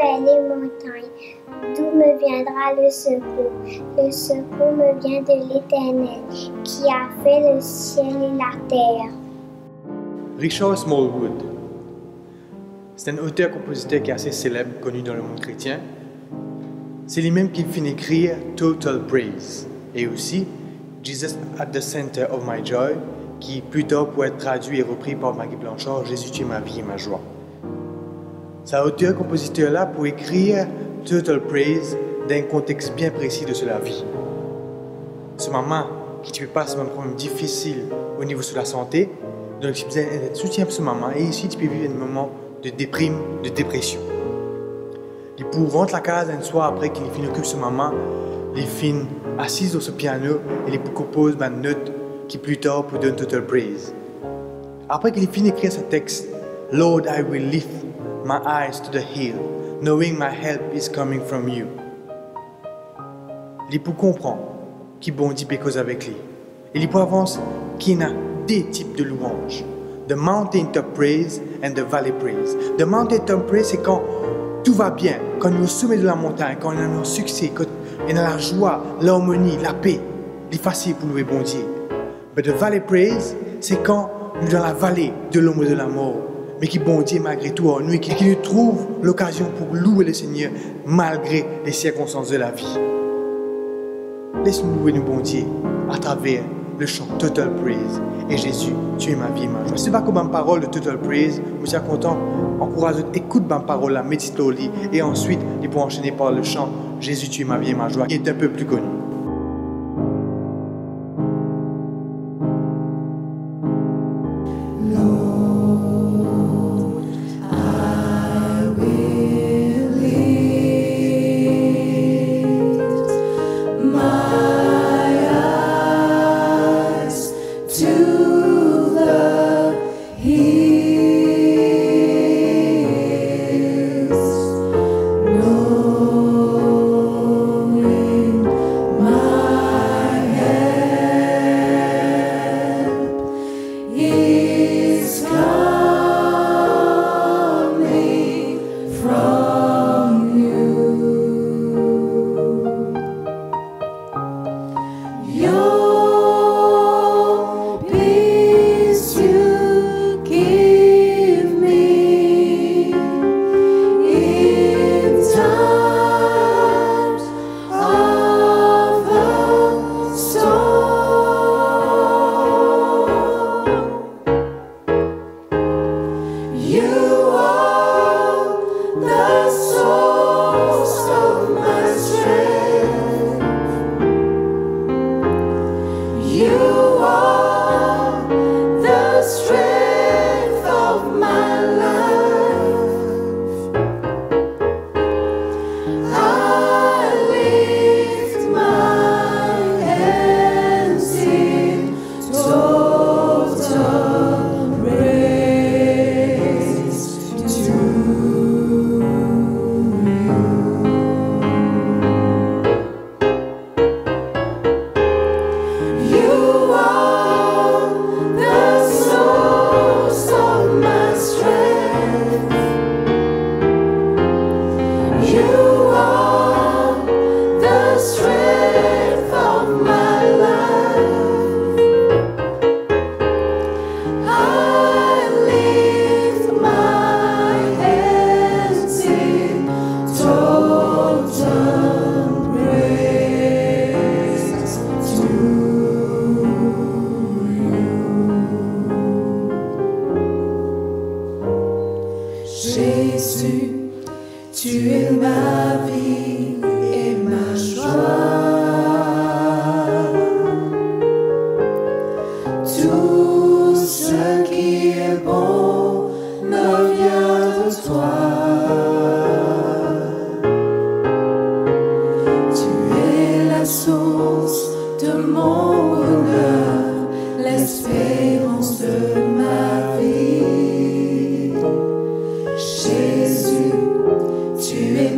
vers les montagnes. D'où me viendra le secours? Le secours me vient de l'Éternel, qui a fait le ciel et la terre. Richard Smallwood, c'est un auteur-compositeur qui est assez célèbre, connu dans le monde chrétien. C'est lui-même qui finit d'écrire Total Praise et aussi Jesus at the Center of My Joy, qui plus tard pourrait être traduit et repris par Maggie Blanchard, Jésus tu es ma vie et ma joie. C'est un auteur-compositeur-là pour écrire Total Praise dans un contexte bien précis de la vie. Ce moment qui tu passes un problème difficile au niveau de la santé, donc tu as besoin de soutien pour ce moment et ici tu peux vivre un moment de déprime, de dépression. Et pour rentrer la case un soir après qu'il finit de ce moment, il finit assis sur ce piano et il compose une note qui plus tard pour donner Total Praise. Après qu'il finit d'écrire ce texte, Lord, I will lift my eyes to the hill, knowing my help is coming from you. Il peut comprendre qu'il bon Dieu cause avec lui. Il peut avancer qu'il y a deux types de louanges. The mountain top praise and the valley praise. The mountain top praise, c'est quand tout va bien, quand nous sommes au sommet de la montagne, quand on a un succès, quand on a la joie, l'harmonie, la paix. C'est facile pour nous, bon Dieu. But the valley praise, c'est quand nous sommes dans la vallée de l'ombre de la mort, mais qui bon Dieu malgré tout en nous, qui nous trouve l'occasion pour louer le Seigneur malgré les circonstances de la vie. Laisse-nous louer nous bon Dieu à travers le chant Total Praise. Et Jésus, tu es ma vie et ma joie. Si tu n'as pas comme parole de Total Praise, je suis content, encourage, écoute ma parole, la médite au lit, et ensuite, il peut enchaîner par le chant Jésus, tu es ma vie et ma joie, qui est un peu plus connu. Jésus, tu es ma vie et ma joie. Tout ce qui est bon me vient de toi. Tu es la source de mon bonheur, l'espérance de ma vie. Jésus, tu es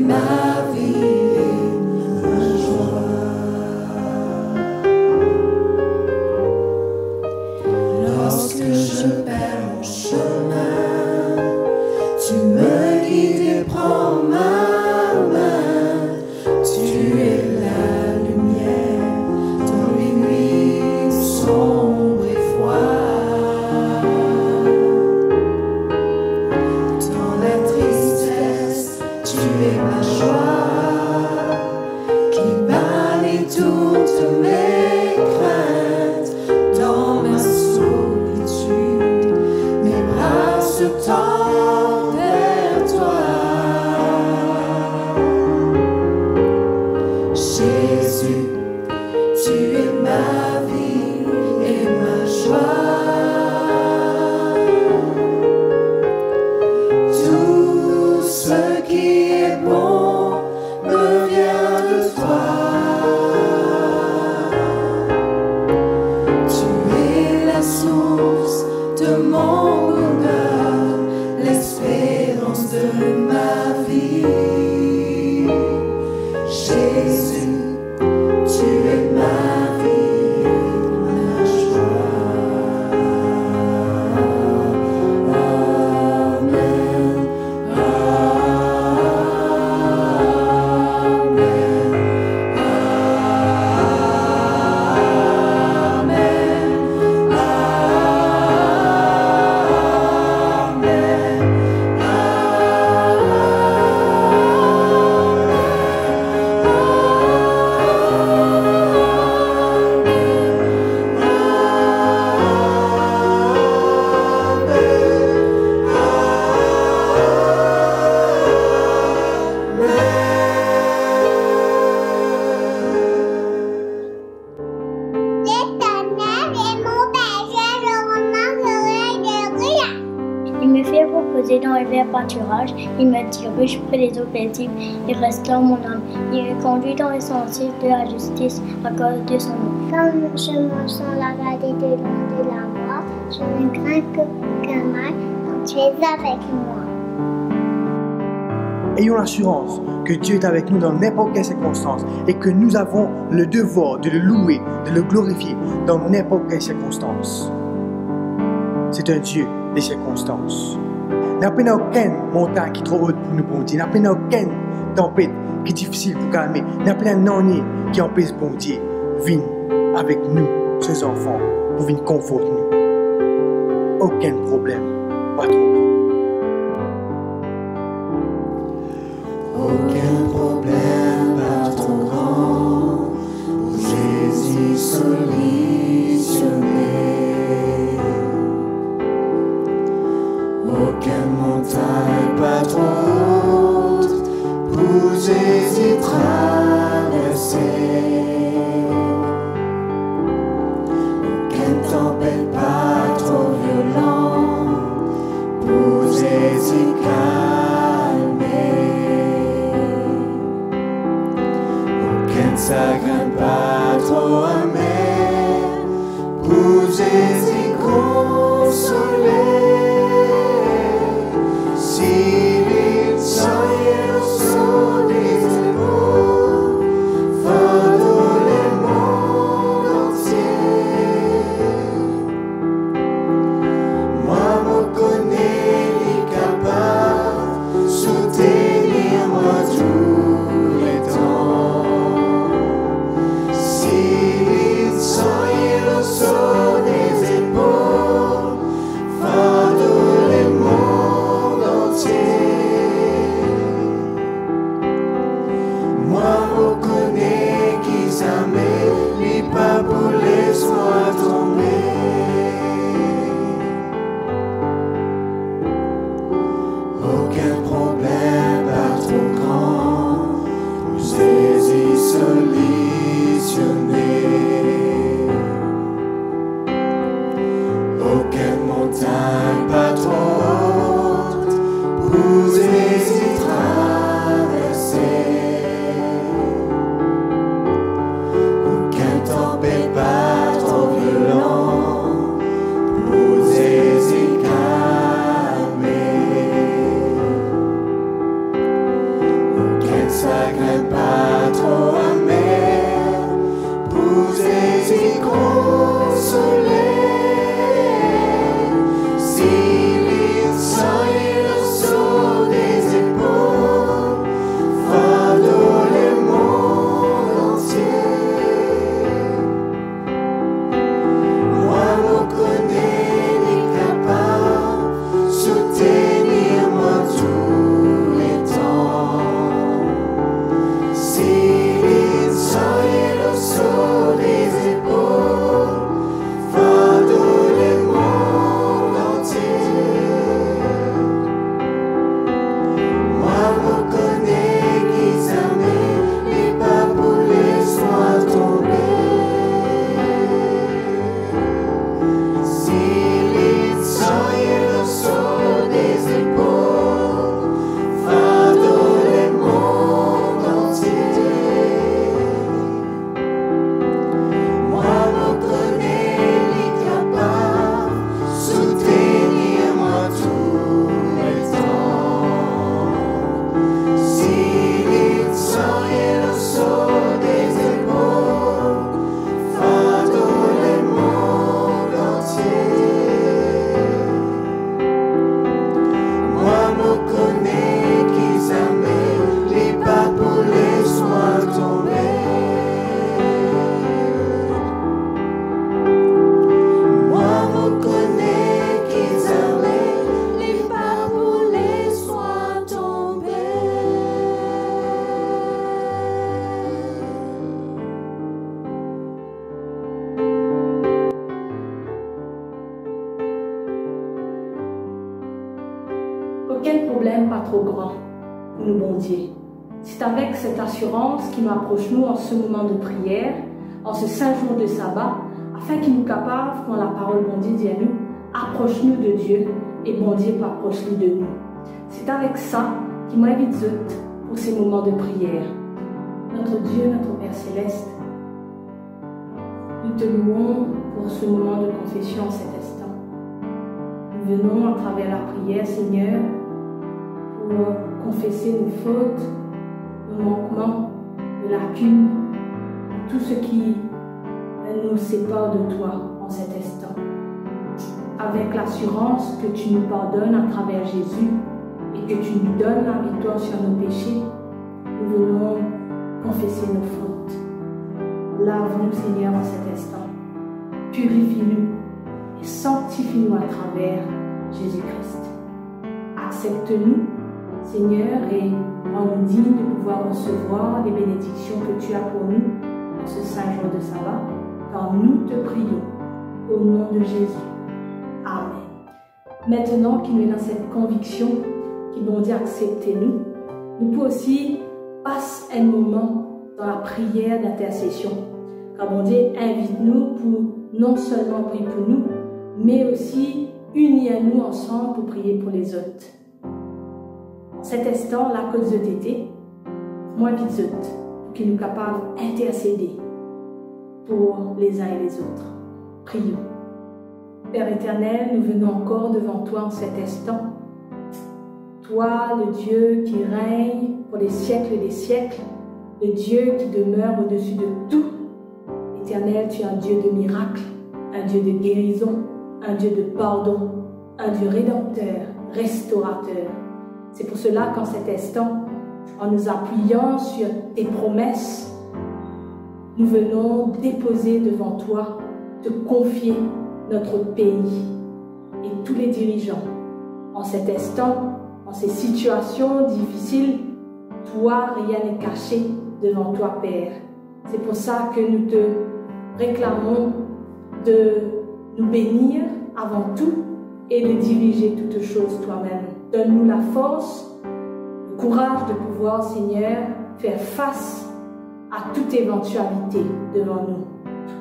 reposer dans un vert pâturage. Il me dirige près des eaux paisibles et restaure mon âme. Il me conduit dans les sentiers de la justice à cause de son nom. Quand je me sens la vallée de l'ombre de la mort, je ne crains qu'un mal, quand tu es avec moi. Ayons l'assurance que Dieu est avec nous dans n'importe quelle circonstance et que nous avons le devoir de le louer, de le glorifier dans n'importe quelle circonstance. C'est un Dieu des circonstances. N'a pas aucune montagne qui est trop haute pour nous bon Dieu. N'a pas aucune tempête qui est difficile pour calmer. N'a pas un qui empêche bon Dieu. Viens avec nous, ses enfants, pour venir conforter nous. Aucun problème, pas trop grand. Aucun problème pas trop grand pour Jésus solutionné. Aucune montagne pas trop haute pour Jésus traverser. Aucune tempête pas trop violente pour Jésus calmer. Chagrin pas trop amer pour Jésus consoler. S'il est soyez au saut des épaules, fardeau le monde entier. Moi me connais les capables, soutenir moi tous les temps. Soyez le saut des épaules, fardeau le monde entier. Moi, vous connais qui jamais les pas pour les soins tombés. Aucun problème pas trop grand pour Jésus solutionné. Aucune montagne pas trop haute pour Jésus traverser. Aucune tempête pas trop violente pour Jésus calmer. Aucun chagrin pas trop amer pour Jésus consoler. Aucun problème pas trop grand pour nous bon Dieu. C'est avec cette assurance qui nous approche nous en ce moment de prière, en ce 5 jours de sabbat, afin qu'il nous capable, quand la parole bon Dieu dit à nous, approche-nous de Dieu et bon Dieu pas proche de nous. C'est avec ça qu'il m'invite pour ces moments de prière. Notre Dieu, notre Père Céleste, nous te louons pour ce moment de confession en cet instant. Nous venons à travers la prière, Seigneur, pour confesser nos fautes, nos manquements, nos lacunes, tout ce qui nous sépare de toi en cet instant. Avec l'assurance que tu nous pardonnes à travers Jésus et que tu nous donnes la victoire sur nos péchés, nous venons confesser nos fautes. Lave-nous, Seigneur, en cet instant. Purifie-nous et sanctifie-nous à travers Jésus-Christ. Accepte-nous, Seigneur, et rends-nous dignes de pouvoir recevoir les bénédictions que tu as pour nous en ce saint jour de sabbat, car nous te prions au nom de Jésus. Amen. Maintenant qu'il est dans cette conviction qu'il bon Dieu acceptez-nous, nous pouvons aussi passer un moment dans la prière d'intercession. Car bon Dieu invite-nous pour non seulement prier pour nous, mais aussi unir nous ensemble pour prier pour les autres. En cet instant, la cause de tété, moi invite eux pour qu'ils nous capables d'intercéder pour les uns et les autres. Prions. Père éternel, nous venons encore devant toi en cet instant. Toi, le Dieu qui règne pour les siècles des siècles, le Dieu qui demeure au-dessus de tout. Éternel, tu es un Dieu de miracles, un Dieu de guérison, un Dieu de pardon, un Dieu rédempteur, restaurateur. C'est pour cela qu'en cet instant, en nous appuyant sur tes promesses, nous venons déposer devant toi, te confier notre pays et tous les dirigeants. En cet instant, en ces situations difficiles, toi, rien n'est caché devant toi, Père. C'est pour ça que nous te réclamons de nous bénir avant tout et de diriger toutes choses toi-même. Donne-nous la force, le courage de pouvoir, Seigneur, faire face à toute éventualité devant nous.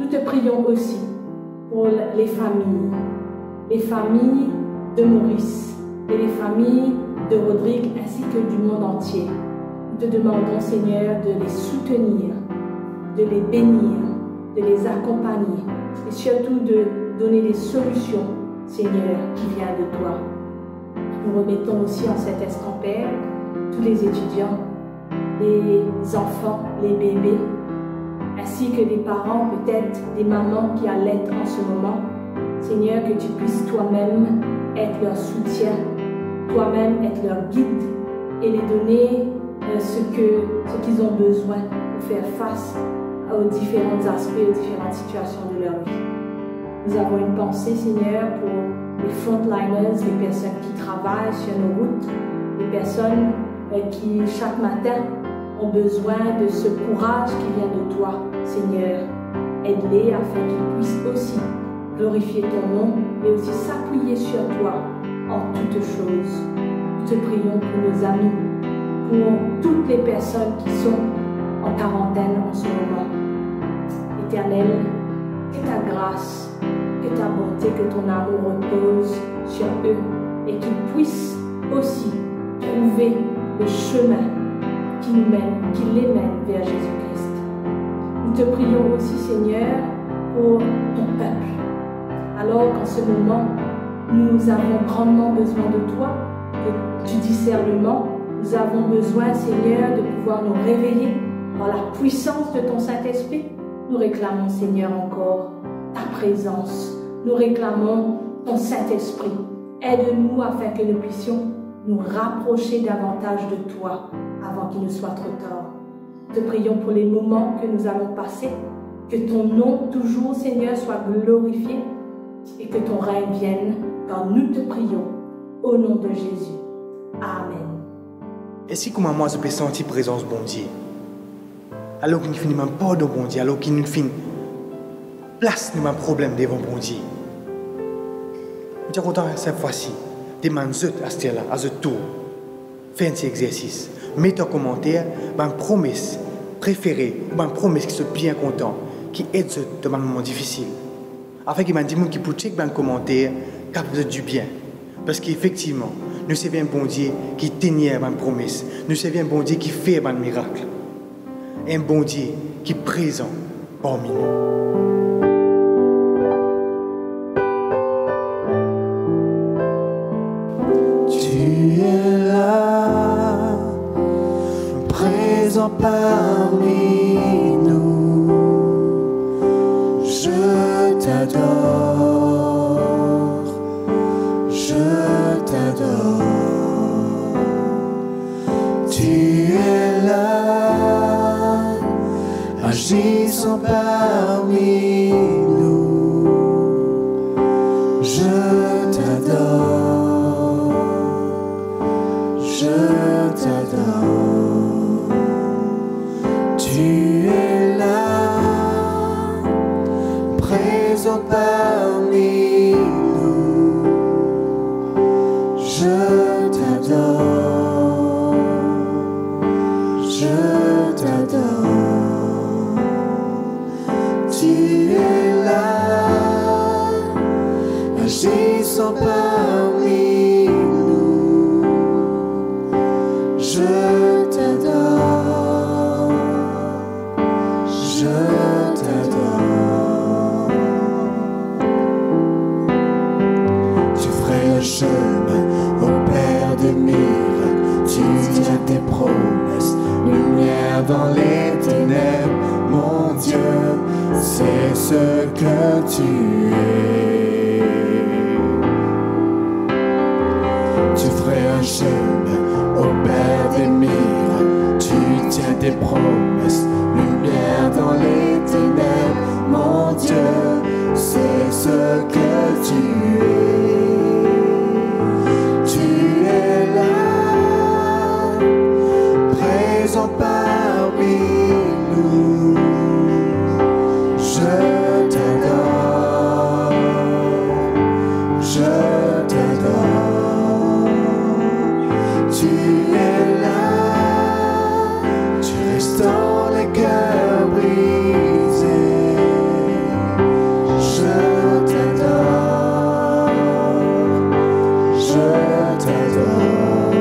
Nous te prions aussi pour les familles de Maurice et les familles de Rodrigue ainsi que du monde entier. Nous te demandons, Seigneur, de les soutenir, de les bénir, de les accompagner et surtout de donner des solutions, Seigneur, qui viennent de toi. Nous remettons aussi en cet instant, Père, tous les étudiants, les enfants, les bébés, ainsi que les parents, peut-être des mamans qui allaitent en ce moment. Seigneur, que tu puisses toi-même être leur soutien, toi-même être leur guide et les donner ce qu'ils ont besoin pour faire face aux différents aspects, aux différentes situations de leur vie. Nous avons une pensée, Seigneur, pour les frontliners, les personnes qui travaillent sur nos routes, les personnes qui, chaque matin, ont besoin de ce courage qui vient de toi, Seigneur. Aide-les afin qu'ils puissent aussi glorifier ton nom et aussi s'appuyer sur toi en toutes choses. Nous te prions pour nos amis, pour toutes les personnes qui sont en quarantaine en ce moment. Éternel, que ta grâce, que ta bonté, que ton amour repose sur eux et qu'ils puissent aussi trouver le chemin qui les mène vers Jésus-Christ. Nous te prions aussi, Seigneur, pour ton peuple. Alors qu'en ce moment, nous avons grandement besoin de toi, du discernement. Nous avons besoin, Seigneur, de pouvoir nous réveiller par la puissance de ton Saint-Esprit. Nous réclamons, Seigneur, encore ta présence. Nous réclamons ton Saint-Esprit. Aide-nous afin que nous puissions nous rapprocher davantage de toi avant qu'il ne soit trop tard. Te prions pour les moments que nous allons passer, que ton nom toujours, Seigneur, soit glorifié et que ton règne vienne quand nous te prions au nom de Jésus. Amen. Est-ce que moi, je peux sentir la présence de bon Dieu? Alors qu'il ne finit même pas de bon Dieu, alors qu'il ne finit place de mes problèmes devant bon Dieu. Je suis content cette fois-ci. Demande à ce là, à ce tour. Fais un petit exercice. Mets en commentaire ma promesse préférée, ou ma promesse qui soit bien content, qui aide dans un moment difficile. Afin qu'il m'a dit qui peut checker un commentaire, qui a du bien. Parce qu'effectivement, nous sommes un bon Dieu qui tenait à une promesse. Nous sommes un bon Dieu qui fait un miracle. Un bon Dieu qui est présent parmi nous. Tu es là, présent parmi nous. Je t'adore, je t'adore. Tu es là, agissant parmi nous. Je t'adore, je t'adore. Tu es là, présent parmi nous. Je t'adore, je t'adore. Tu es là, agissant parmi nous. Je t'adore, je t'adore. Tu ferais un chemin au Père des miracles. Tu tiens tes promesses, lumière dans les ténèbres. Mon Dieu, c'est ce que tu es. Tu ferais un chemin au Père des miracles. Tu tiens tes promesses, lumière dans les ténèbres. Mon Dieu, c'est ce que tu es. Tu es là, présent parmi nous. Je t'adore, je t'adore. Tu es là, tu restaures les cœurs brisés. Je t'adore, je t'adore.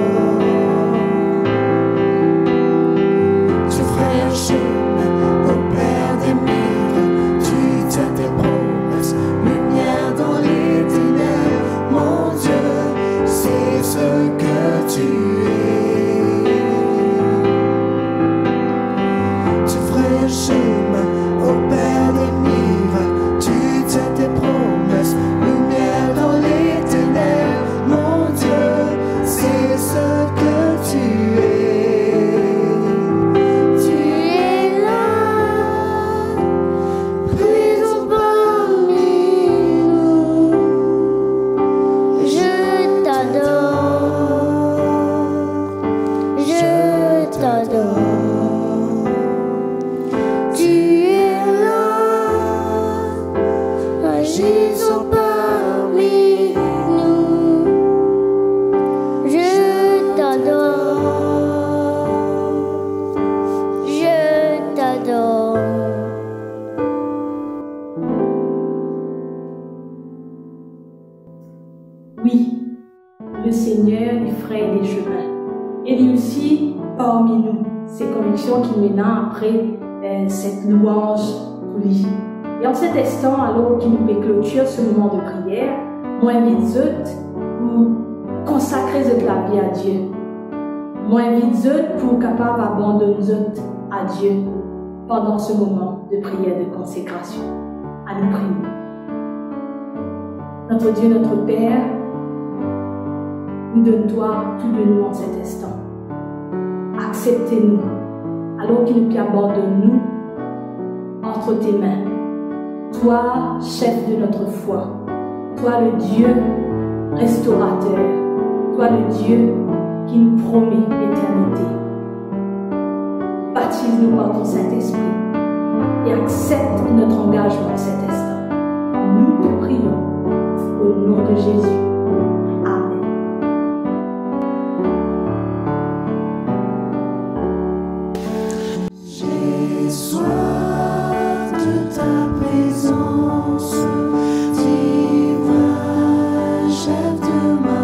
Tu ferais un chemin au Père des miracles. Tu tiens tes promesses, lumière dans les ténèbres. Mon Dieu, c'est ce que tu es. Tu ferais un chemin au Père des miracles. Tu tiens tes promesses, lumière dans les ténèbres. Mon Dieu, c'est ce que tu es. Tu es là, présent parmi nous. Je t'adore, je t'adore. Tu es là, agissant parmi nous. Je t'adore, je t'adore. Oui, le Seigneur est frère des chemins. Il est aussi parmi nous. Ces convictions qui mènent après cette louange pour lui. Et en cet instant, alors qu'il nous fait clôture ce moment de prière, moi invite pour consacrer la vie à Dieu. Moi invite pour capable d'abandonner à Dieu pendant ce moment de prière de consécration. À nous prier. Notre Dieu, notre Père, nous donne-toi tout de nous en cet instant. Acceptez-nous, alors qu'il nous abandonne nous entre tes mains. Toi, chef de notre foi, toi le Dieu restaurateur, toi le Dieu qui nous promet l'éternité. Baptise-nous par ton Saint-Esprit et accepte notre engagement en cet instant. Nous te prions au nom de Jésus. Amen. J'ai soif de ta présence, dis-moi, chef de ma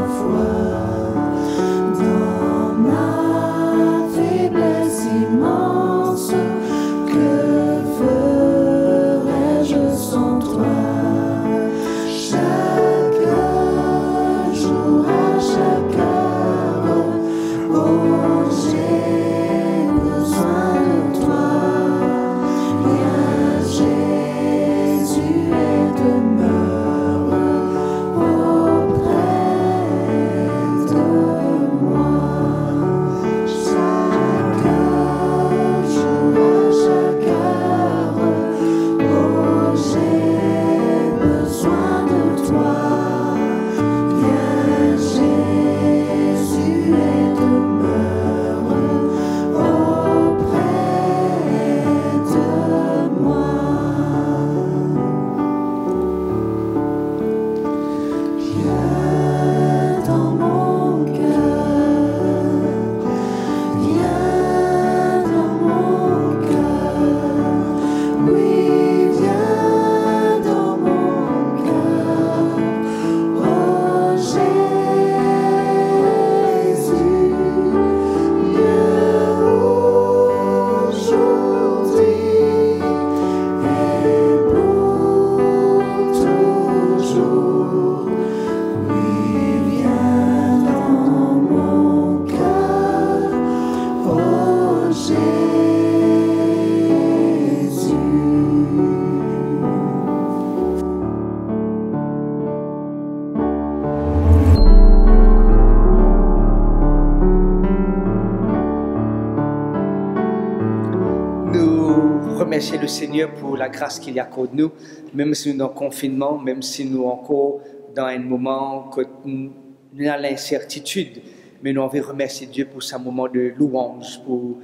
remercier le Seigneur pour la grâce qu'il accorde nous, même si nous sommes en confinement, même si nous sommes encore dans un moment que nous avons l'incertitude. Mais nous avons remercié Dieu pour ce moment de louange, pour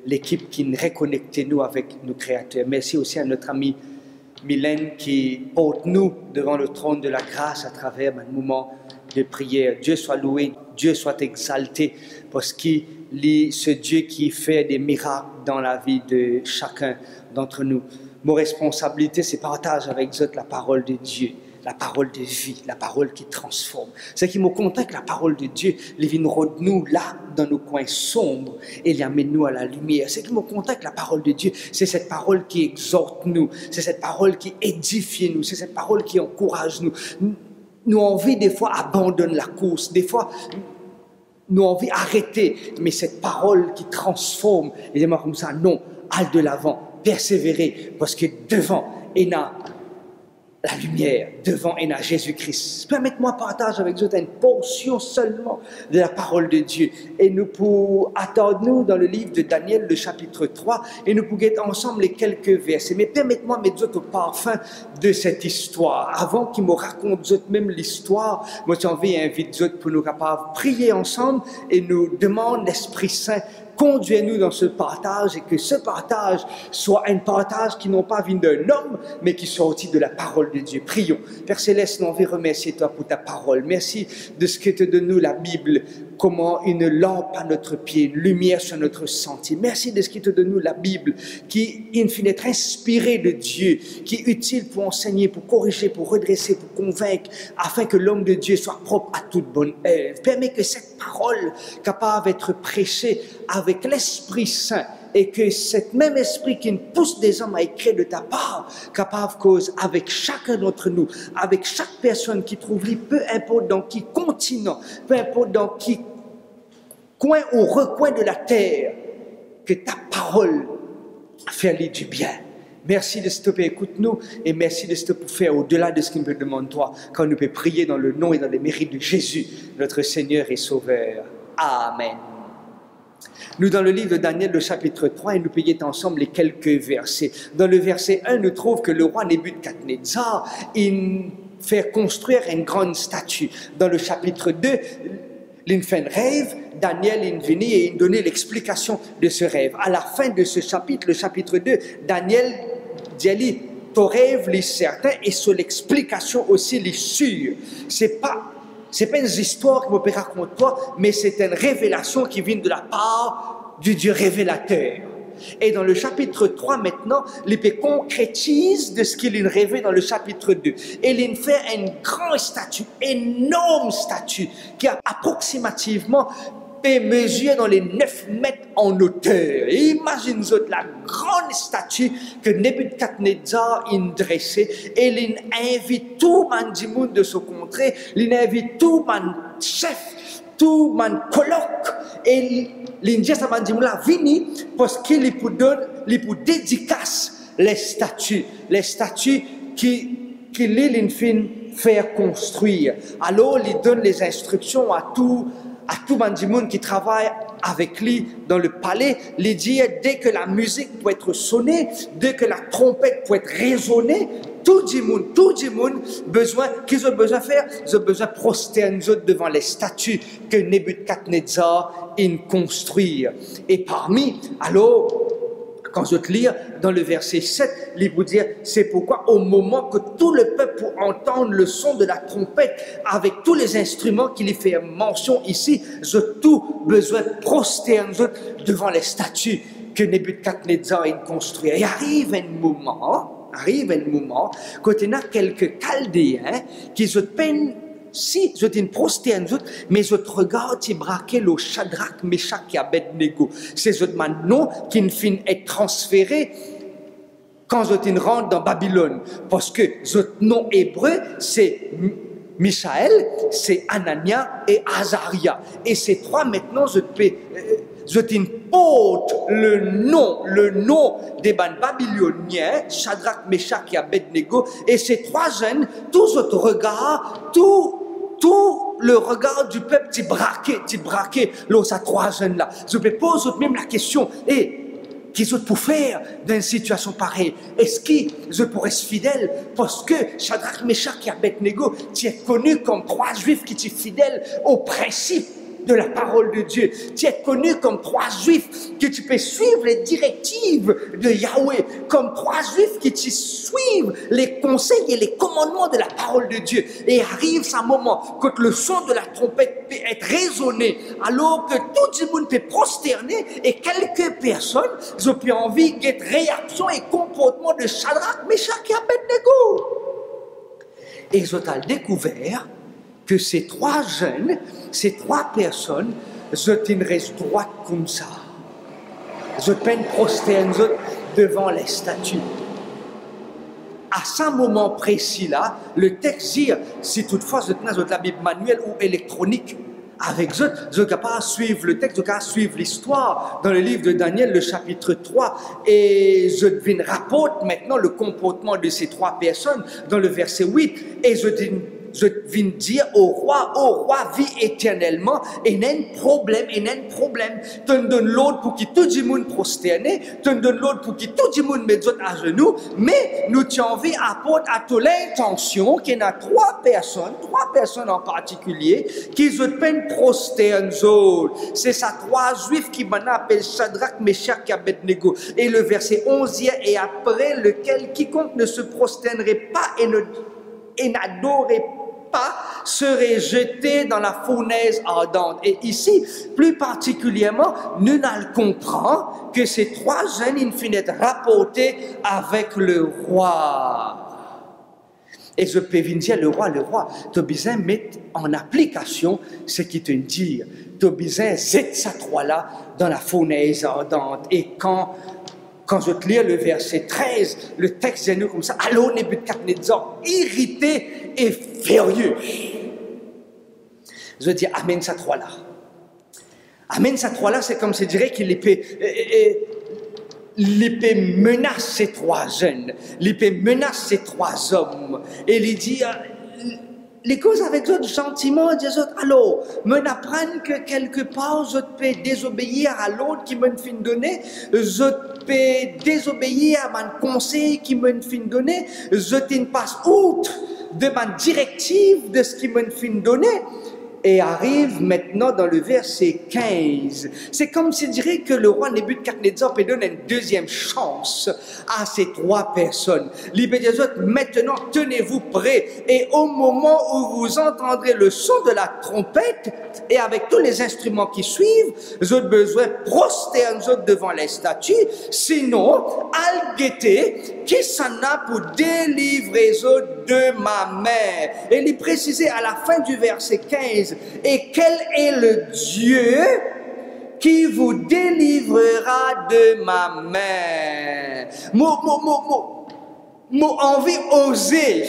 l'équipe qui nous reconnecte nous avec nos créateurs. Merci aussi à notre ami Mylène qui porte nous devant le trône de la grâce à travers un moment de prière. Dieu soit loué, Dieu soit exalté, parce qu'il est ce Dieu qui fait des miracles dans la vie de chacun d'entre nous. Mon responsabilité, c'est partager avec vous la parole de Dieu, la parole de vie, la parole qui transforme. C'est qui me contente que la parole de Dieu, les vient nous là, dans nos coins sombres, et les amène nous à la lumière. C'est qui me contente que la parole de Dieu, c'est cette parole qui exhorte nous, c'est cette parole qui édifie nous, c'est cette parole qui encourage nous. Nous avons envie des fois abandonner la course, des fois nous avons envie d'arrêter, mais cette parole qui transforme, et dis-moi comme ça, non, allez de l'avant, persévérer, parce que devant, il y a la lumière, devant, il y a Jésus-Christ. Permettez-moi partager avec vous une portion seulement de la parole de Dieu. Et nous pouvons attendre-nous dans le livre de Daniel, le chapitre 3, et nous pouvons être ensemble les quelques versets. Mais permettez-moi de mettre au parfum de cette histoire. Avant qu'il me raconte même l'histoire, moi j'ai envie d'inviter pour nous capables prier ensemble et nous demander l'Esprit Saint. Conduis-nous dans ce partage et que ce partage soit un partage qui n'ont pas vu d'un homme, mais qui soit sorti de la parole de Dieu. Prions. Père Céleste, nous envie remercier toi pour ta parole. Merci de ce que te donne nous la Bible, comment une lampe à notre pied, une lumière sur notre sentier. Merci de ce qui te donne nous la Bible, qui, in fine, est inspirée de Dieu, qui est utile pour enseigner, pour corriger, pour redresser, pour convaincre, afin que l'homme de Dieu soit propre à toute bonne œuvre. Permets que cette parole capable d'être prêchée avec l'Esprit Saint et que cet même esprit qui nous pousse des hommes à écrire de ta part, capable cause avec chacun d'entre nous, avec chaque personne qui trouve lui, peu importe dans qui continent, peu importe dans qui coin ou recoin de la terre, que ta parole fait du bien. Merci de ce que écoute-nous et merci de ce que pour faire au-delà de ce qu'il me demande toi, quand nous pouvons prier dans le nom et dans les mérites de Jésus, notre Seigneur et Sauveur. Amen. Nous, dans le livre de Daniel, le chapitre 3, et nous payons ensemble les quelques versets. Dans le verset 1, nous trouvons que le roi Nebuchadnezzar, il fait construire une grande statue. Dans le chapitre 2, il fait un rêve, Daniel est venu et il donnait l'explication de ce rêve. À la fin de ce chapitre, le chapitre 2, Daniel dit, ton rêve est certain et sur l'explication aussi est sûre. C'est pas une histoire que je peux raconter toi, mais c'est une révélation qui vient de la part du Dieu révélateur. Et dans le chapitre 3 maintenant, il concrétise de ce qu'il a rêvé dans le chapitre 2. Et il fait une grande statue, énorme statue, qui a approximativement peut mesurer dans les 9 mètres en hauteur. Et imagine-vous la grande statue que Nebuchadnezzar a dressée et il invite tout le monde de ce contrée, il invite tout le chef, tout le colloque et il dit à ce monde-là, vini parce qu'il pour dédicace les statues qu'il fait construire. Alors il donne les instructions à tout le monde qui travaille avec lui dans le palais, il dit dès que la musique peut être sonnée, dès que la trompette peut être résonnée, tout le monde besoin, qu'ils ont besoin de faire, ils ont besoin de prosterner devant les statues que Nebuchadnezzar a construit. Et parmi, alors, quand je te lis dans le verset 7, il vous dit, c'est pourquoi au moment que tout le peuple pour entendre le son de la trompette avec tous les instruments qu'il y fait mention ici, ils ont tout besoin de prosterner devant les statues que Nebuchadnezzar a construit. Et arrive un moment, quand il y a quelques Chaldéens qui se peignent. Si je t'ai prosterne, mais je te regarde, tu braqué le Shadrach, Meshach et Abednego. C'est ce nom qui finit être transféré quand je t'ai rentre dans Babylone. Parce que ce nom hébreu, c'est Michaël, c'est Anania et Azaria. Et ces trois maintenant, je t'importe le nom des Babyloniens, Shadrach, Meshach et Abednego. Et ces trois jeunes, tout votre regard, tout le regard du peuple, tu braqué, là, ces trois jeunes-là. Je me pose même la question, qu'ils ont pour faire dans une situation pareille? Est-ce qu'ils pourraient être fidèles? Parce que Shadrach, Meshach et Abednego, tu es connu comme 3 Juifs qui sont fidèles au principe de la parole de Dieu. Tu es connu comme 3 Juifs que tu peux suivre les directives de Yahweh, comme 3 Juifs qui tu suivent les conseils et les commandements de la parole de Dieu. Et arrive ce moment, quand le son de la trompette peut être résonné, alors que tout le monde peut prosterner et quelques personnes ont pu envie d'être réaction et comportement de Shadrach, Meshach et Abednego. Et ils ont découvert que ces 3 jeunes, ces 3 personnes, ils restent droits comme ça. Ils peuvent prosterner devant les statues. À ce moment précis-là, le texte dit, si toutefois vous avez la Bible manuelle ou électronique, avec eux, vous êtes capable de suivre le texte, vous êtes capable de suivre l'histoire dans le livre de Daniel, le chapitre 3, et je devine rapporte maintenant le comportement de ces 3 personnes dans le verset 8, et je viens dire au roi, vis éternellement, et n'a un problème, Tu me donnes l'autre pour que tout le monde prosterne, tu me donnes l'autre pour que tout le monde mette à genoux, mais nous t'en envie apporter à toute l'intention qu'il y a 3 personnes en particulier, qui se peine prosterne. C'est ça, 3 Juifs qui maintenant appellent Shadrach, Meshach et Abednego. Et le verset 11, et après lequel quiconque ne se prosternerait pas et n'adorerait pas serait jeté dans la fournaise ardente. Et ici, plus particulièrement, nous comprenons que ces 3 jeunes, ils finissent rapportés avec le roi. Et je peux vous dire, le roi, tu as besoin de mettre en application ce qu'il te dit. Tu as besoin de cette là dans la fournaise ardente. Et quand je te lis le verset 13, le texte est nous comme ça. Alors Nebuchadnezzar, irrité et furieux. Je dis Amen, ça 3 là. Amen, ça 3 là, c'est comme je dirais qu'il peut menacer ces 3 jeunes, il peut menacer ces 3 hommes. Et il dit, les causes avec eux gentiment, disent alors, me n'apprennent que quelque part, je peux désobéir à l'autre qui me fin donné, je peux désobéir à mon conseil qui me fin donné, je ne passe outre de ma directive de ce qui me fin donné. Et arrive maintenant dans le verset 15. C'est comme si dirait que le roi Nebuchadnezzar peut donner une deuxième chance à ces 3 personnes. Il peut dire, maintenant tenez-vous prêts, et au moment où vous entendrez le son de la trompette, et avec tous les instruments qui suivent, vous avez besoin de prosterner devant les statues, sinon, al guetter, qui s'en a pour délivrer de ma main. Et il précisait à la fin du verset 15, et quel est le Dieu qui vous délivrera de ma main? Moi envie oser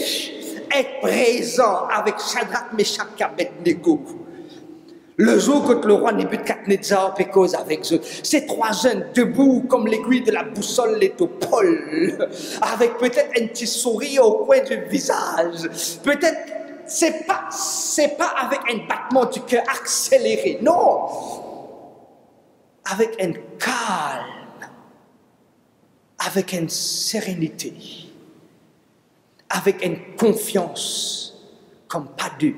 être présent avec Shadrach, Meshach et Abednego. Le jour que le roi Nebuchadnezzar peut causer avec eux, ces 3 jeunes debout comme l'aiguille de la boussole l'étopole, avec peut-être un petit sourire au coin du visage, peut-être c'est pas avec un battement du cœur accéléré, non, avec un calme, avec une sérénité, avec une confiance comme pas deux.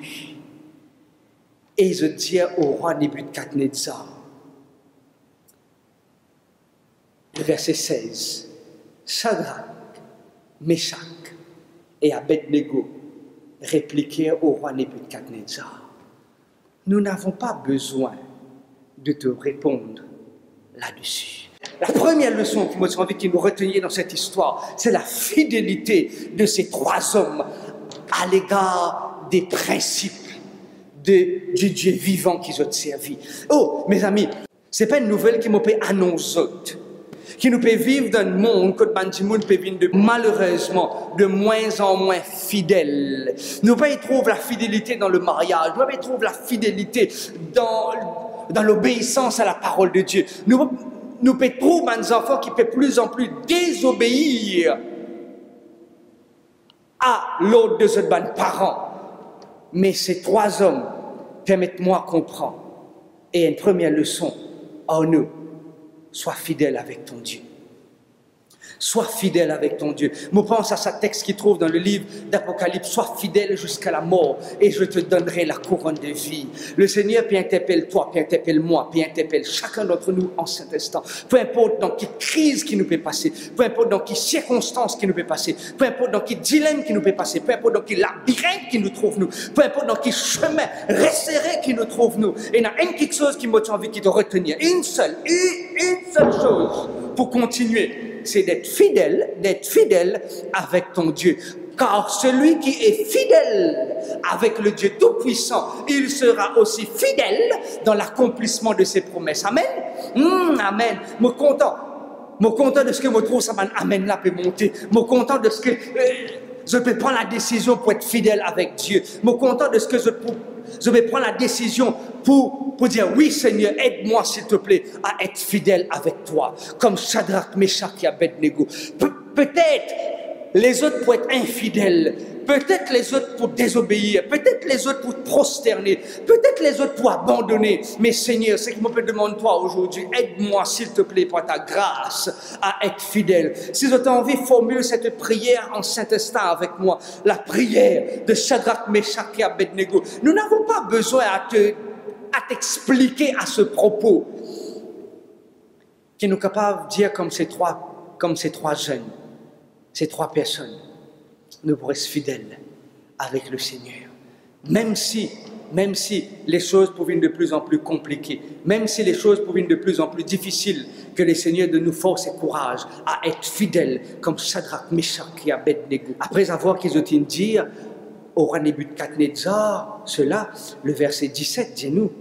Et je dis au roi Nebuchadnezzar, le verset 16, Shadrach, Meshach et Abednego répliquèrent au roi Nebuchadnezzar, nous n'avons pas besoin de te répondre là-dessus. La première leçon qui m'a envie de nous retenir dans cette histoire, c'est la fidélité de ces 3 hommes à l'égard des principes du Dieu vivant qu'ils ont servi. Oh, mes amis, ce n'est pas une nouvelle qui m'a fait annoncer, qui nous peut vivre dans le monde, que le monde peut vivre malheureusement de moins en moins fidèle. Nous pouvons trouver la fidélité dans le mariage, nous pouvons trouver la fidélité dans l'obéissance à la parole de Dieu. Nous pouvons trouver des enfants qui peuvent de plus en plus désobéir à l'ordre de leurs parents. Mais ces 3 hommes, permettez-moi de comprendre. Et une première leçon, oh nous, sois fidèle avec ton Dieu. Sois fidèle avec ton Dieu. Je pense à ce texte qui trouve dans le livre d'Apocalypse. Sois fidèle jusqu'à la mort et je te donnerai la couronne de vie. Le Seigneur puis interpelle toi, puis interpelle moi, puis interpelle chacun d'entre nous en cet instant. Peu importe dans quelle crise qui nous peut passer, peu importe dans quelle circonstance qui nous peut passer, peu importe dans quel dilemme qui nous peut passer, peu importe dans quel labyrinthe qui nous trouve nous, peu importe dans quel chemin resserré qui nous trouve nous. Et il y a quelque chose qui m'a envie de te retenir. Une seule chose pour continuer. C'est d'être fidèle avec ton Dieu. Car celui qui est fidèle avec le Dieu Tout-Puissant, il sera aussi fidèle dans l'accomplissement de ses promesses. Amen? Amen. Je suis content de ce que je trouve ça, amen, là peut monter. Je suis content de ce que je peux prendre la décision pour être fidèle avec Dieu. Je suis content de ce que je vais prendre la décision pour dire oui Seigneur, aide-moi s'il te plaît à être fidèle avec toi. Comme Shadrach, Meshach et Abednego. Peut-être les autres pour être infidèles, peut-être les autres pour désobéir, peut-être les autres pour prosterner, peut-être les autres pour abandonner. Mais Seigneur, c'est que je me demande toi aujourd'hui, aide-moi s'il te plaît par ta grâce à être fidèle. Si je t'ai envie, formule cette prière en Saint-Instant avec moi, la prière de Shadrach, Meshach et Abednego. Nous n'avons pas besoin à t'expliquer à ce propos qui nous est capable de dire comme ces trois jeunes, ces trois personnes, nous pourrons être fidèles avec le Seigneur. Même si les choses pouvaient de plus en plus compliquées, même si les choses pouvaient de plus en plus difficiles, que le Seigneur de nous force et courage à être fidèles comme Shadrach, Meshach et Abednego. Après avoir qu'ils ont dit au roi Nebuchadnezzar, cela, le verset 17 dit nous,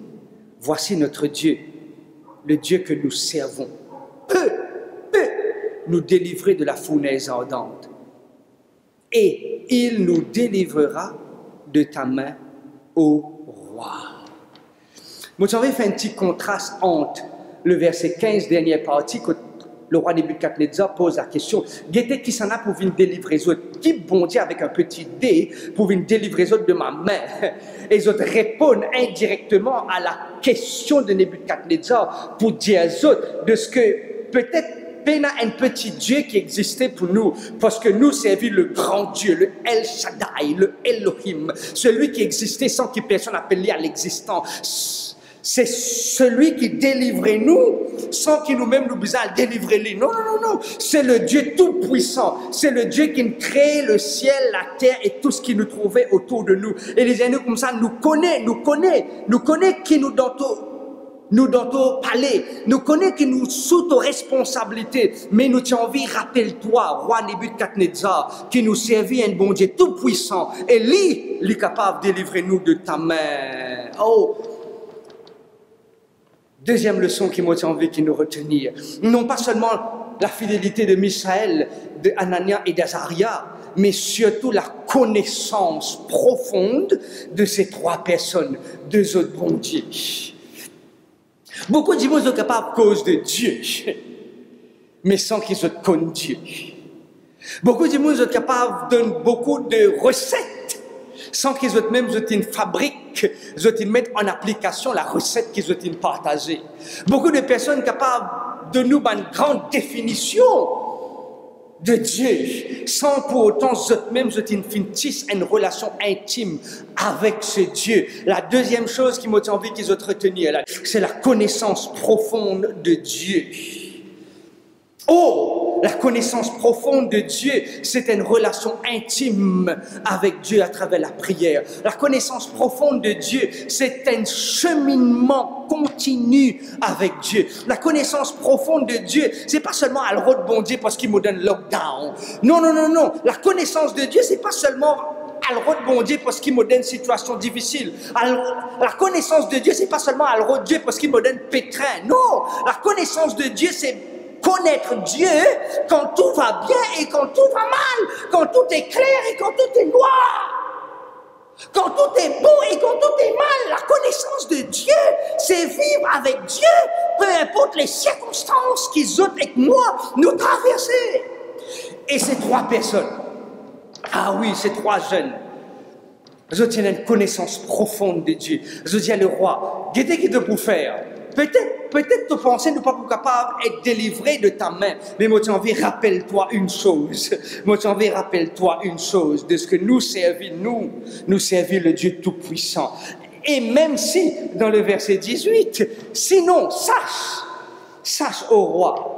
voici notre Dieu, le Dieu que nous servons, peut nous délivrer de la fournaise ardente. Et il nous délivrera de ta main, ô roi. Vous avez fait un petit contraste entre le verset 15, dernière partie, que le roi Nebuchadnezzar pose la question, guettez qui s'en a pour venir délivrer les autres, qui bondit avec un petit dé pour venir délivrer les autres de ma main. Et les autres répondent indirectement à la question de Nebuchadnezzar pour dire aux autres de ce que peut-être un petit Dieu qui existait pour nous, parce que nous servons le grand Dieu, le El Shaddai, le Elohim, celui qui existait sans que personne appelé à l'existence. C'est celui qui délivrait nous, sans qu'il nous-mêmes nous besoin de délivrer lui. Non. C'est le Dieu tout-puissant. C'est le Dieu qui crée le ciel, la terre et tout ce qui nous trouvait autour de nous. Et les ennemis comme ça nous connaît qui nous dans ton palais, nous connaissons qui nous sous nos responsabilités, mais nous t'avons envie, rappelle-toi, roi Nebuchadnezzar, qui nous servit un bon Dieu tout puissant, et lui est capable de délivrer nous de ta main. Oh! Deuxième leçon qui m'a envie de nous retenir, non pas seulement la fidélité de Misaël, de Anania et d'Azaria, mais surtout la connaissance profonde de ces trois personnes, deux autres bons dieux. Beaucoup de gens sont capables à cause de Dieu, mais sans qu'ils se connaissent Dieu. Beaucoup de gens sont capables de donner beaucoup de recettes, sans qu'ils aient même une fabrique, ils mettent en application la recette qu'ils ont partagée. Beaucoup de personnes capables de nous donner une grande définition de Dieu, sans pour autant eux-mêmes une relation intime avec ce Dieu. La deuxième chose qui m'a envie qu'ils ont retenir là, c'est la connaissance profonde de Dieu. Oh, la connaissance profonde de Dieu, c'est une relation intime avec Dieu à travers la prière. La connaissance profonde de Dieu, c'est un cheminement continu avec Dieu. La connaissance profonde de Dieu, c'est pas seulement à le route bon Dieu parce qu'il me donne lockdown. Non. La connaissance de Dieu, c'est pas seulement à le route bon Dieu parce qu'il me donne une situation difficile. La connaissance de Dieu, c'est pas seulement à le route Dieu parce qu'il me donne pétrin. Non, la connaissance de Dieu, c'est connaître Dieu quand tout va bien et quand tout va mal, quand tout est clair et quand tout est noir, quand tout est beau et quand tout est mal. La connaissance de Dieu, c'est vivre avec Dieu, peu importe les circonstances qu'ils ont avec moi, nous traverser. Et ces trois personnes, ces trois jeunes, ils ont une connaissance profonde de Dieu. Je dis à le roi, qu'est-ce qu'il te pour faire? Peut-être tu pensais ne pas capable d'être délivré de ta main. Mais moi, j'ai envie, rappelle-toi une chose. Moi, j'ai envie, rappelle-toi une chose. De ce que nous servions, nous servions le Dieu Tout-Puissant. Et même si, dans le verset 18, sinon, sache, ô roi,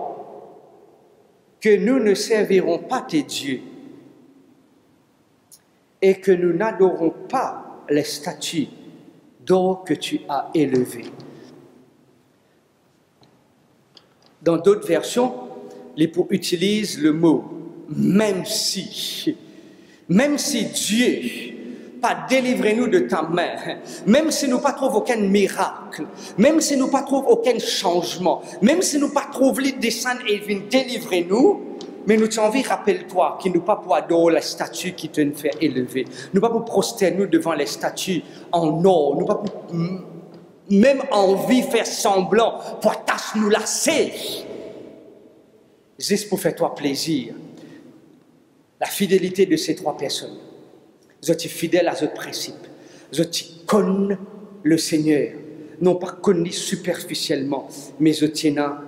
que nous ne servirons pas tes dieux et que nous n'adorons pas les statues d'or que tu as élevées. Dans d'autres versions, l'Époux utilise le mot « même si ». Même si Dieu pas délivré nous de ta main, même si nous pas trouvons aucun miracle, même si nous pas trouvons aucun changement, même si nous pas trouvons les descendre et viennent délivrer nous, mais nous t'en envie, rappelle-toi, qu'il nous pas pour adorer la statue qui te fait élever, nous pas pour prosterner nous devant les statues en or, nous pas pour même envie faire semblant pour tâche nous lasser, juste pour faire toi plaisir. La fidélité de ces trois personnes. Je suis fidèle à ce principe. Je connais le Seigneur, non pas connu superficiellement, mais je tiens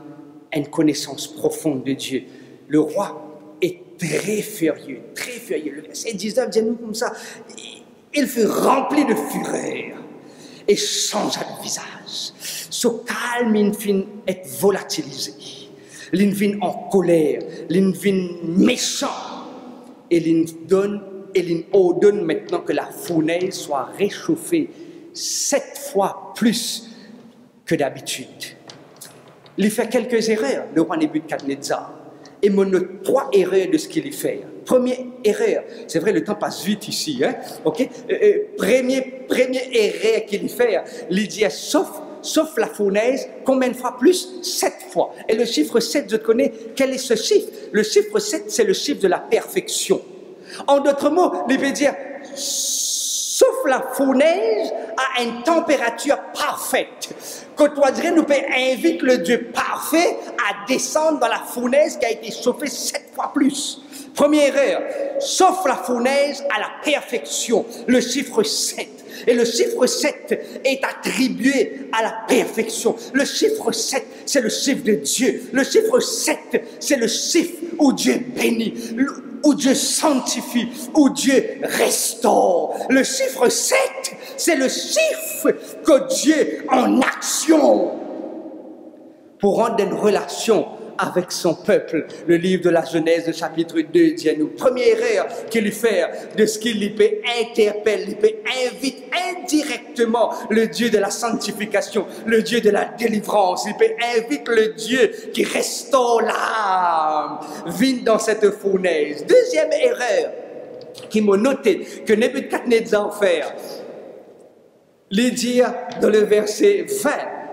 une connaissance profonde de Dieu. Le roi est très furieux, très furieux. Le verset 19 dit nous comme ça, il fut rempli de fureur et changea de visage. Ce calme, il finit être volatilisé. Il finit en colère, il finit méchant. Et il ordonne maintenant que la fournaise soit réchauffée 7 fois plus que d'habitude. Il fait quelques erreurs, le roi Nebuchadnezzar. Et mon note 3 erreurs de ce qu'il fait. Première erreur, c'est vrai, le temps passe vite ici, hein? Ok? Première erreur qu'il fait, il dit sauf la fournaise, combien de fois plus? 7 fois. Et le chiffre 7, je connais, quel est ce chiffre? Le chiffre 7, c'est le chiffre de la perfection. En d'autres mots, il veut dire, sauf la fournaise à une température parfaite. Que toi dirais, nous pouvons inviter le Dieu parfait à descendre dans la fournaise qui a été chauffée 7 fois plus. Première erreur, sauf la fournaise à la perfection, le chiffre 7. Et le chiffre 7 est attribué à la perfection. Le chiffre 7, c'est le chiffre de Dieu. Le chiffre 7, c'est le chiffre où Dieu bénit, où Dieu sanctifie, où Dieu restaure. Le chiffre 7, c'est le chiffre que Dieu en action pour rendre une relation avec son peuple. Le livre de la Genèse, le chapitre 2, dit à nous, première erreur qu'il fait de ce qu'il peut interpeller, il peut inviter indirectement le Dieu de la sanctification, le Dieu de la délivrance, il peut inviter le Dieu qui restaure l'âme, vient dans cette fournaise. Deuxième erreur qui m'a noté que Nebuchadnezzar fait, il dit dans le verset 20,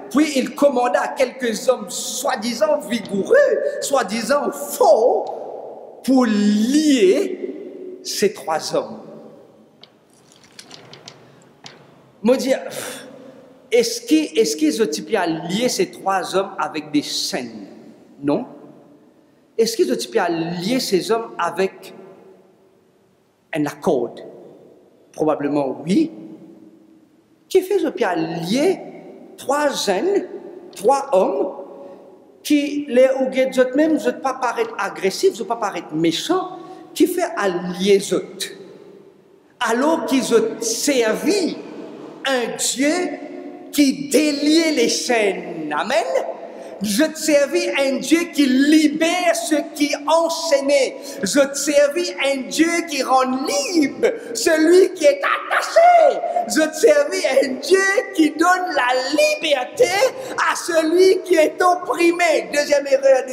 puis il commanda à quelques hommes soi-disant vigoureux, soi-disant forts, pour lier ces 3 hommes. Moi dire, est-ce qu'ils ont pu lier ces 3 hommes avec des chaînes? Non. Est-ce qu'ils ont pu lier ces hommes avec un accord? Probablement oui. Qui fait qu'ils ont pu lier 3 jeunes, 3 hommes, qui, les autres même, ne sont pas paraître agressifs, ne sont pas paraître méchants, qui fait allier eux. Alors qu'ils ont servi un Dieu qui délie les chaînes. Amen. Je te servis un Dieu qui libère ceux qui enchaînés. Je te servis un Dieu qui rend libre celui qui est attaché. Je te servis un Dieu qui donne la liberté à celui qui est opprimé. Deuxième erreur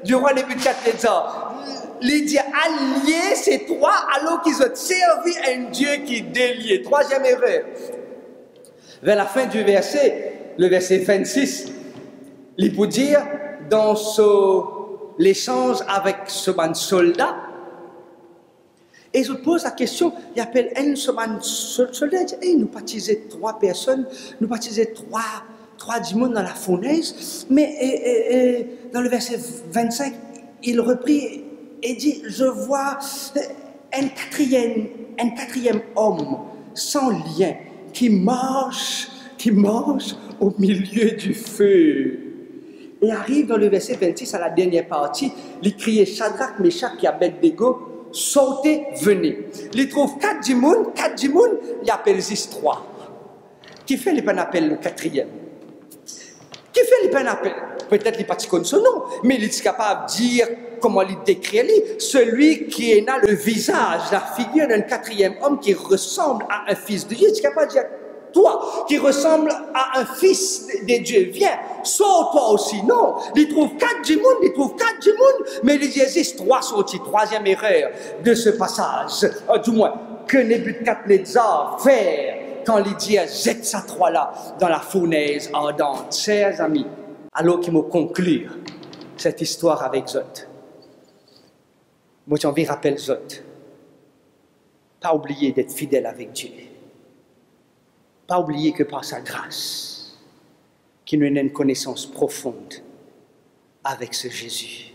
du roi Nebuchadnezzar. Il dit allier ces 3 alors qu'ils ont servi un Dieu qui délie. Troisième erreur. Vers la fin du verset, le verset 26, il peut dire, dans l'échange avec ce soldat, et je pose la question, il appelle un soldat, il dit, hey, nous baptisons 3 personnes, nous baptisons 3 démons dans la fournaise, mais dans le verset 25, il reprit et dit, je vois un quatrième homme sans lien, qui marche qui mange au milieu du feu. Et arrive dans le verset 26, à la dernière partie, il crie Shadrach, Meshach et Abednego, sautez, venez. Il trouve 4 djimoun, il appelle Zis 3. Qui fait les appel le 4e? Qui fait les appel? Peut-être les parties comme son nom, mais il est capable de dire comment il décrit celui qui est là, le visage, la figure d'un 4e homme qui ressemble à un fils de Dieu. Il est capable de dire, toi qui ressemble à un fils de Dieu, viens, sors toi aussi. Non, il trouve 4 djimoun, mais il dit, existe 3 sorties, 3e erreur de ce passage. Du moins, que Nebuchadnezzar fait quand il dit, jette sa 3 là dans la fournaise ardente. Chers amis, alors qu'il me conclure cette histoire avec Zot, moi j'ai envie de rappeler Zot, pas oublier d'être fidèle avec Dieu. Pas oublier que par sa grâce, qu'il nous ait une connaissance profonde avec ce Jésus.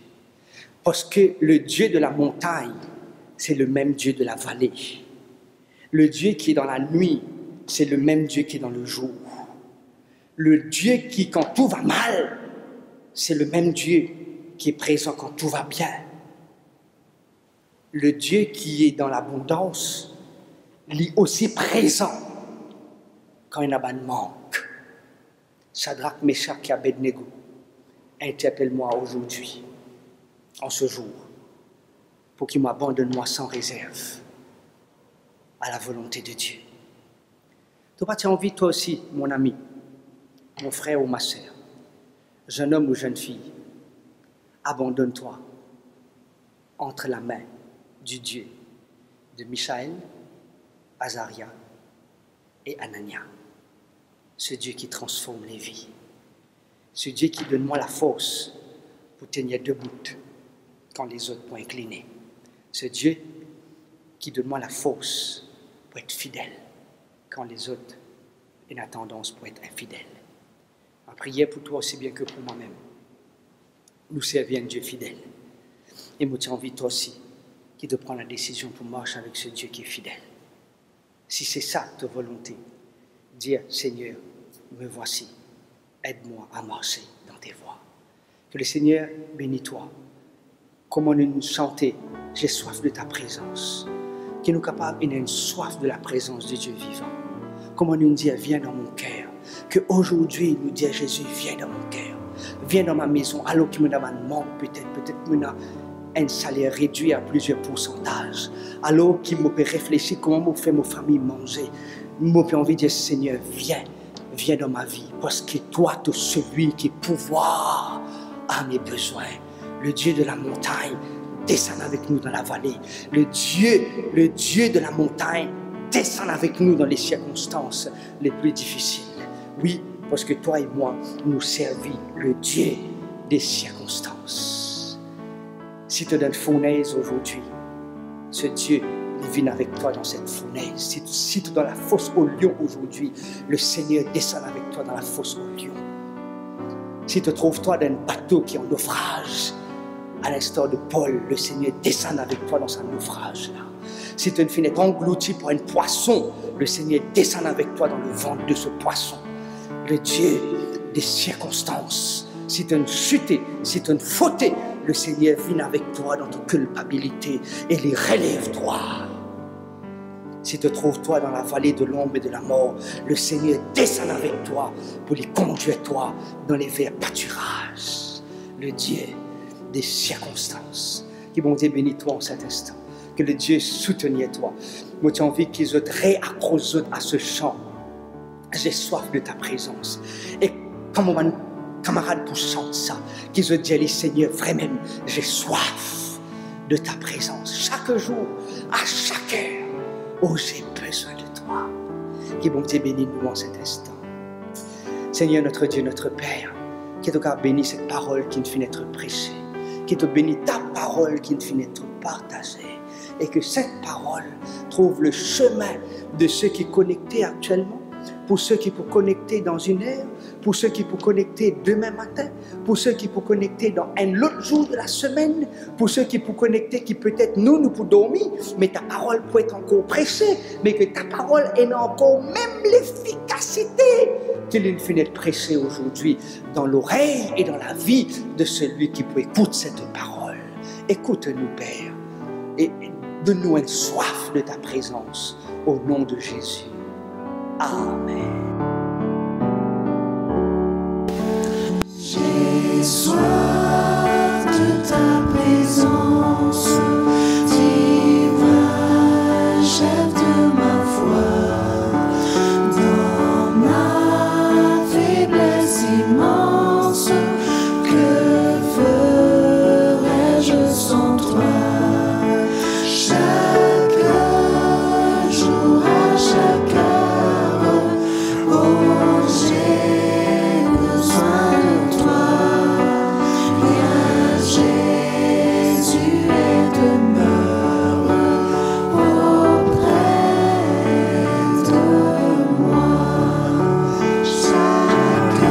Parce que le Dieu de la montagne, c'est le même Dieu de la vallée. Le Dieu qui est dans la nuit, c'est le même Dieu qui est dans le jour. Le Dieu qui, quand tout va mal, c'est le même Dieu qui est présent quand tout va bien. Le Dieu qui est dans l'abondance, lui aussi présent quand il y a un manque. Shadrach, Meshach et Abednego, interpelle-moi aujourd'hui, en ce jour, pour qu'il m'abandonne-moi sans réserve à la volonté de Dieu. Tu as envie, toi aussi, mon ami, mon frère ou ma sœur, jeune homme ou jeune fille, abandonne-toi entre la main du Dieu de Michaël, Azaria et Anania. Ce Dieu qui transforme les vies. Ce Dieu qui donne moi la force pour tenir debout quand les autres vont incliner. Ce Dieu qui donne moi la force pour être fidèle quand les autres ont la tendance pour être infidèles. Ma prière pour toi aussi bien que pour moi-même. Nous servir un Dieu fidèle. Et moi, j'ai envie toi aussi qui de prendre la décision pour marcher avec ce Dieu qui est fidèle. Si c'est ça ta volonté, dire Seigneur, me voici, aide-moi à marcher dans tes voies. Que le Seigneur bénisse toi. Comment nous chanter, j'ai soif de ta présence. Que nous capables d'avoir une soif de la présence de Dieu vivant. Comment nous dire, viens dans mon cœur. Que aujourd'hui nous dire Jésus, viens dans mon cœur. Viens dans ma maison, alors qu'il me donne un manque peut-être me donne un salaire réduit à plusieurs pourcentages. Alors qu'il me peut réfléchir comment me fait ma famille manger. Moi, j'ai envie de dire, Seigneur, viens dans ma vie, parce que toi, tu es celui qui pouvoir à mes besoins. Le Dieu de la montagne, descend avec nous dans la vallée. Le Dieu de la montagne, descend avec nous dans les circonstances les plus difficiles. Oui, parce que toi et moi, nous servons le Dieu des circonstances. Si tu es dans une fournaise aujourd'hui, ce Dieu vient avec toi dans cette fournaise. Si tu es dans la fosse au lion aujourd'hui, le Seigneur descend avec toi dans la fosse au lion. Si tu trouves toi dans un bateau qui est en naufrage, à l'instar de Paul, le Seigneur descend avec toi dans ce naufrage-là. Si tu es une fenêtre engloutie par un poisson, le Seigneur descend avec toi dans le ventre de ce poisson. Le Dieu des circonstances. Si tu es une chutée, si tu es une fautée, le Seigneur vient avec toi dans ton culpabilité et les relève-toi. Si tu te trouves toi dans la vallée de l'ombre et de la mort, le Seigneur descend avec toi pour les conduire toi dans les verts pâturages. Le Dieu des circonstances. Que bon Dieu bénisse toi en cet instant. Que le Dieu soutenir toi. Moi j'ai envie qu'ils te réaccrochent à ce chant. J'ai soif de ta présence. Et comme mon camarade pour chanter ça, qu'ils te disent, Seigneur, vraiment, j'ai soif de ta présence. Chaque jour, à chaque heure, oh, j'ai besoin de toi. Que bon Dieu bénisse nous en cet instant. Seigneur, notre Dieu, notre Père, que tu as béni cette parole qui ne finit d'être prêchée. Que tu bénis ta parole qui ne finit d'être partagée. Et que cette parole trouve le chemin de ceux qui sont connectés actuellement, pour ceux qui peuvent connecter dans une heure, pour ceux qui peuvent connecter demain matin, pour ceux qui peuvent connecter dans un autre jour de la semaine, pour ceux qui peuvent connecter, qui peut-être nous pouvons dormir, mais ta parole peut être encore prêchée, mais que ta parole ait encore même l'efficacité telle une fenêtre pressée aujourd'hui dans l'oreille et dans la vie de celui qui peut écouter cette parole. Écoute-nous, Père, et donne-nous une soif de ta présence au nom de Jésus. Amen. J'ai soif de ta présence, dis-moi, chef de ma foi, dans ma faiblesse immense, que ferais-je sans toi? Chaque jour, à chaque heure, oh, j'ai besoin de toi. Viens, Jésus, et demeure auprès de moi. Chaque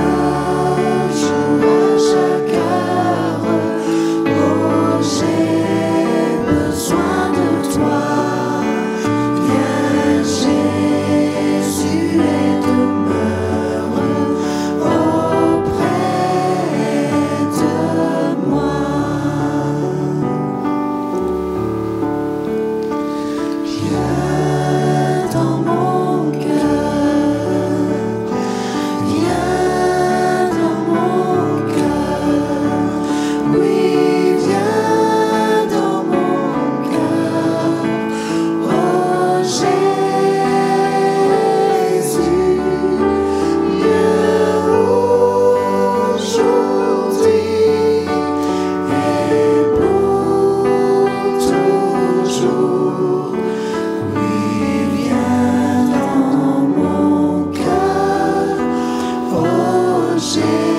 jour, à chaque heure, oh, j'ai besoin de toi. Viens, Jésus, et demeure auprès de moi. Viens dans mon cœur, viens dans mon cœur, oui, viens dans mon cœur, oh Jésus, viens aujourd'hui et pour toujours. Oui, viens dans mon cœur, oh Jésus.